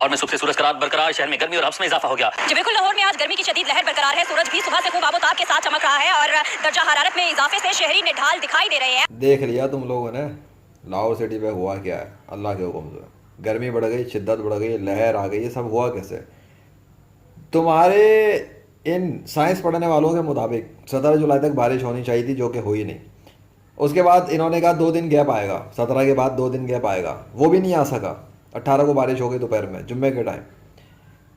اور میں صبح سے سورج کا رات برقرار، شہر میں گرمی اور ہبس میں اضافہ ہو گیا. جی بالکل، لاہور میں آج گرمی کی شدید لہر برقرار ہے. سورج بھی صبح سے خوب آب و تاب کے ساتھ چمک رہا ہے اور درجہ حرارت میں اضافے سے شہری نڈھال دکھائی دے رہے ہیں. دیکھ لیا تم لوگوں نے لاہور سٹی پہ ہوا کیا ہے. اللہ کے حکم سے گرمی بڑھ گئی، شدت بڑھ گئی، لہر آ گئی. یہ سب ہوا کیسے؟ تمہارے ان سائنس پڑھنے والوں کے مطابق 17 جولائی تک بارش ہونی چاہیے تھی، جو کہ ہوئی نہیں. اس کے بعد انہوں نے کہا 2 دن گیپ آئے گا، 17 کے بعد 2 دن گیپ آئے گا. وہ بھی نہیں آ سکا. 18 کو بارش ہو گئی دوپہر میں، جمعے کے ٹائم.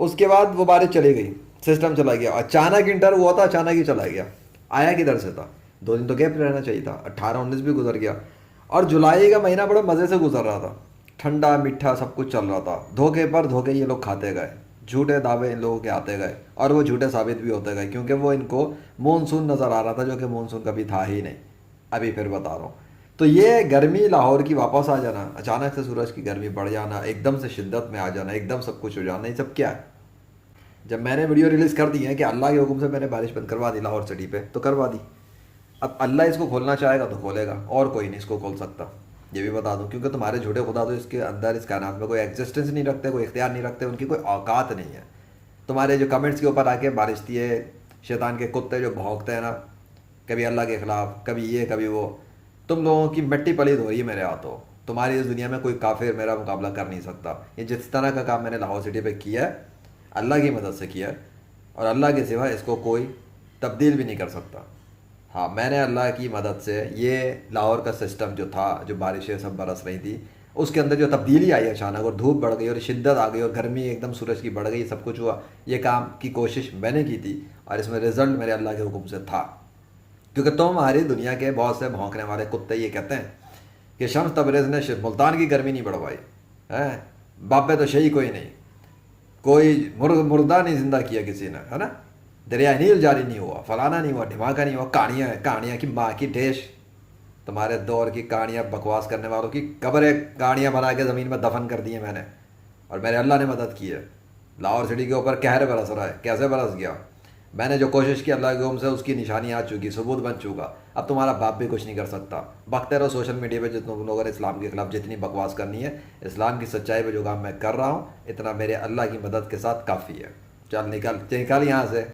اس کے بعد وہ بارش چلی گئی، سسٹم چلا گیا. اچانک انٹر ہوا تھا، اچانک ہی چلا گیا. آیا کدھر سے تھا؟ 2 دن تو گیپ رہنا چاہیے تھا. 18 19 بھی گزر گیا. اور جولائی کا مہینہ بڑے مزے سے گزر رہا تھا، ٹھنڈا میٹھا سب کچھ چل رہا تھا. دھوکے پر دھوکے یہ لوگ کھاتے گئے، جھوٹے دعوے ان لوگوں کے آتے گئے، اور وہ جھوٹے ثابت بھی ہوتے گئے، کیونکہ وہ ان کو مونسون نظر آ رہا تھا، جو کہ مونسون کبھی تھا ہی نہیں. ابھی پھر بتا رہا ہوں. تو یہ گرمی لاہور کی واپس آ جانا، اچانک سے سورج کی گرمی بڑھ جانا، ایک دم سے شدت میں آ جانا، ایک دم سب کچھ ہو جانا، یہ سب کیا ہے؟ جب میں نے ویڈیو ریلیز کر دی ہے کہ اللہ کے حکم سے میں نے بارش بند کروا دی لاہور سٹی پہ، تو کروا دی. اب اللہ اس کو کھولنا چاہے گا تو کھولے گا، اور کوئی نہیں اس کو کھول سکتا. یہ بھی بتا دوں، کیونکہ تمہارے جھوٹے خدا تو اس کے اندر، اس کائنات میں کوئی ایگزسٹنس نہیں رکھتے، کوئی اختیار نہیں رکھتے، ان کی کوئی اوقات نہیں ہے. تمہارے جو کمنٹس کے اوپر آ کے بارش دیے شیطان کے کتے جو بھونکتے ہیں نا، کبھی اللہ کے خلاف، کبھی یہ کبھی وہ، تم لوگوں کی مٹی پلید ہو رہی ہے میرے ہاتھوں. تمہاری اس دنیا میں کوئی کافر میرا مقابلہ کر نہیں سکتا. یہ جس طرح کا کام میں نے لاہور سٹی پہ کیا ہے، اللہ کی مدد سے کیا ہے، اور اللہ کے سوا اس کو کوئی تبدیل بھی نہیں کر سکتا. ہاں، میں نے اللہ کی مدد سے یہ لاہور کا سسٹم جو تھا، جو بارشیں سب برس رہی تھی، اس کے اندر جو تبدیلی آئی اچانک، اور دھوپ بڑھ گئی اور شدت آ گئی اور گرمی ایک دم سورج کی بڑھ گئی، سب کچھ ہوا. یہ کام کی کوشش میں نے کی تھی، اور اس میں رزلٹ میرے اللہ کے حکم سے تھا. کیونکہ تمہاری دنیا کے بہت سے بھونکنے والے کتے یہ کہتے ہیں کہ شمس تبریز نے ملتان کی گرمی نہیں بڑھوائی، باپے تو شہی کوئی نہیں، کوئی مردہ نہیں زندہ کیا کسی نے، ہے نا، دریا نیل جاری نہیں ہوا، فلانا نہیں ہوا، دھماکہ نہیں ہوا. کہانیاں ہیں، کہانیاں کی ماں کی ڈھیش. تمہارے دور کی کہانیاں، بکواس کرنے والوں کی قبریں کہانیاں بنا کے زمین میں دفن کر دی ہیں میں نے، اور میرے اللہ نے مدد کی ہے. لاہور سٹی کے اوپر قہر برس رہا ہے. کیسے برس گیا؟ میں نے جو کوشش کی اللہ کے حکم سے، اس کی نشانی آ چکی، ثبوت بن چکا. اب تمہارا باپ بھی کچھ نہیں کر سکتا. بکتے رہو سوشل میڈیا پہ جتنے لوگوں نے اسلام کے خلاف جتنی بکواس کرنی ہے. اسلام کی سچائی پہ جو کام میں کر رہا ہوں، اتنا میرے اللہ کی مدد کے ساتھ کافی ہے. چل نکل یہاں سے.